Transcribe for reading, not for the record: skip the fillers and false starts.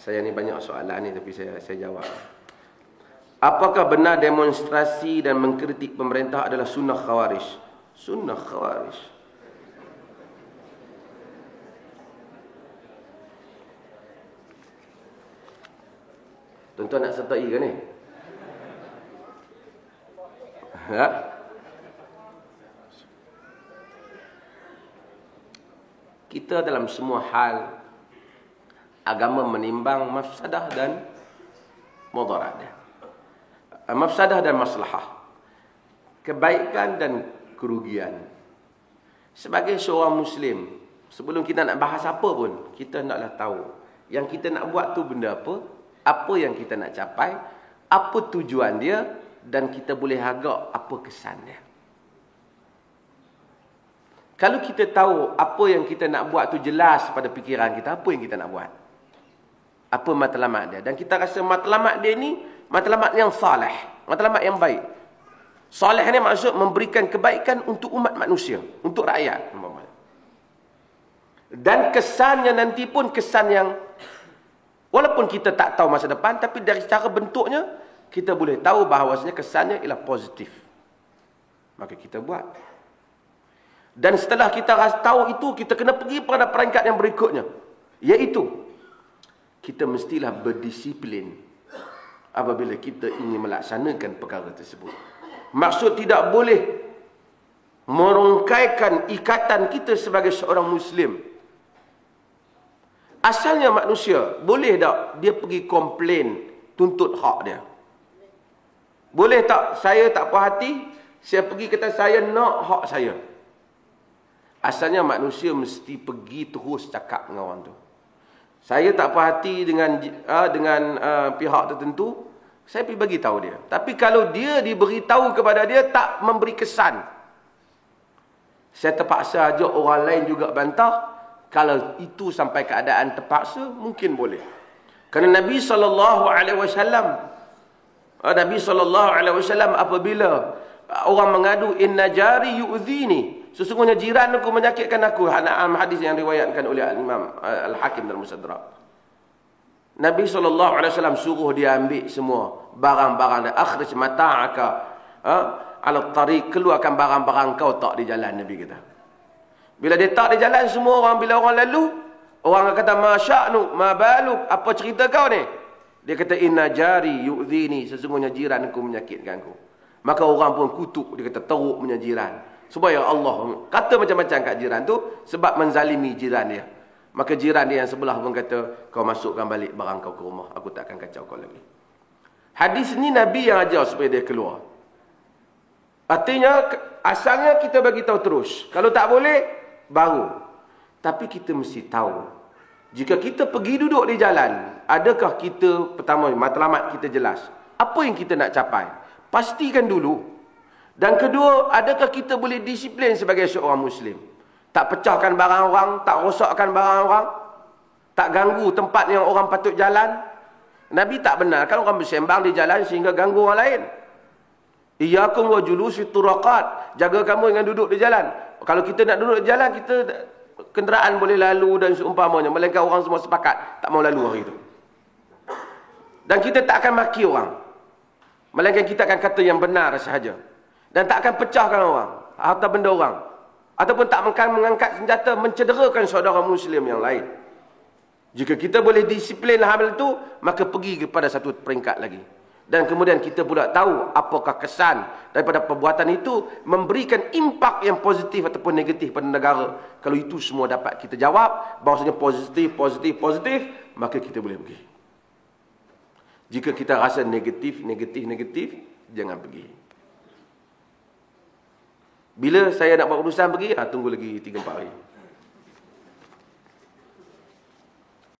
Saya ni banyak soalan ni tapi saya jawab. Apakah benar demonstrasi dan mengkritik pemerintah adalah sunnah khawarij? Sunnah khawarij. Tuan-tuan nak sertai ke ni? Ha? Kita dalam semua hal agama menimbang mafsadah dan mudarat dia. Mafsadah dan maslahah. Kebaikan dan kerugian. Sebagai seorang Muslim, sebelum kita nak bahas apa pun, kita naklah tahu yang kita nak buat tu benda apa yang kita nak capai, apa tujuan dia, dan kita boleh hargai apa kesan dia. Kalau kita tahu apa yang kita nak buat tu jelas pada fikiran kita, apa yang kita nak buat? Apa matlamat dia? Dan kita rasa matlamat dia ni matlamat yang salih, matlamat yang baik. Salih ni maksud memberikan kebaikan untuk umat manusia, untuk rakyat. Dan kesannya nanti pun kesan yang walaupun kita tak tahu masa depan, tapi dari cara bentuknya kita boleh tahu bahawasanya kesannya ialah positif. Maka kita buat. Dan setelah kita tahu itu, kita kena pergi pada peringkat yang berikutnya, iaitu kita mestilah berdisiplin apabila kita ingin melaksanakan perkara tersebut. Maksud tidak boleh merungkaikan ikatan kita sebagai seorang Muslim. Asalnya manusia, boleh tak dia pergi komplain, tuntut hak dia? Boleh tak saya tak puas hati, saya pergi kata saya nak hak saya? Asalnya manusia mesti pergi terus cakap dengan orang tu. Saya tak puas hati dengan pihak tertentu, saya pergi bagi tahu dia. Tapi kalau dia diberitahu kepada dia tak memberi kesan, saya terpaksa ajak orang lain juga bantah. Kalau itu sampai keadaan terpaksa, mungkin boleh. Kerana Nabi SAW apabila orang mengadu, inna jari yu'zini, sesungguhnya jiran aku menyakitkan aku. Hadis yang riwayatkan oleh Imam Al-Hakim dalam Mustadrak. Nabi SAW suruh dia ambil semua barang-barang dia. Akhrij mata'aka ala tariq, keluarkan barang-barang kau tak di jalan, Nabi kata. Bila dia tak di jalan, semua orang, bila orang lalu, orang akan kata, ma sya'nu, ma baluk, apa cerita kau ni? Dia kata, inna jari yu'zini, sesungguhnya jiran aku menyakitkan aku. Maka orang pun kutuk, dia kata, teruk punya jiran. Supaya Allah kata macam-macam kat jiran tu, sebab menzalimi jiran dia. Maka jiran dia yang sebelah pun kata, kau masukkan balik barang kau ke rumah, aku tak akan kacau kau lagi. Hadis ni Nabi yang ajar supaya dia keluar. Artinya, asalnya kita bagi tahu terus. Kalau tak boleh, baru. Tapi kita mesti tahu, jika kita pergi duduk di jalan, adakah kita, pertama, matlamat kita jelas, apa yang kita nak capai? Pastikan dulu. Dan kedua, adakah kita boleh disiplin sebagai seorang Muslim? Tak pecahkan barang orang, tak rosakkan barang orang, tak ganggu tempat yang orang patut jalan. Nabi tak benarkan orang bersembang di jalan sehingga ganggu orang lain. Iyyakum wa julusi turaqat, jaga kamu dengan duduk di jalan. Kalau kita nak duduk di jalan, kita kenderaan boleh lalu dan seumpamanya, melainkan orang semua sepakat tak mau lalu hari itu. Dan kita tak akan maki orang, melainkan kita akan kata yang benar sahaja. Dan tak akan pecahkan orang, harta benda orang, ataupun tak akan mengangkat senjata mencederakan saudara Muslim yang lain. Jika kita boleh disiplin hal itu, maka pergi kepada satu peringkat lagi. Dan kemudian kita pula tahu apakah kesan daripada perbuatan itu, memberikan impak yang positif ataupun negatif pada negara. Kalau itu semua dapat kita jawab, bahawasanya positif, maka kita boleh pergi. Jika kita rasa negatif, jangan pergi. Bila saya nak buat urusan pergi, tunggu lagi 3-4 hari.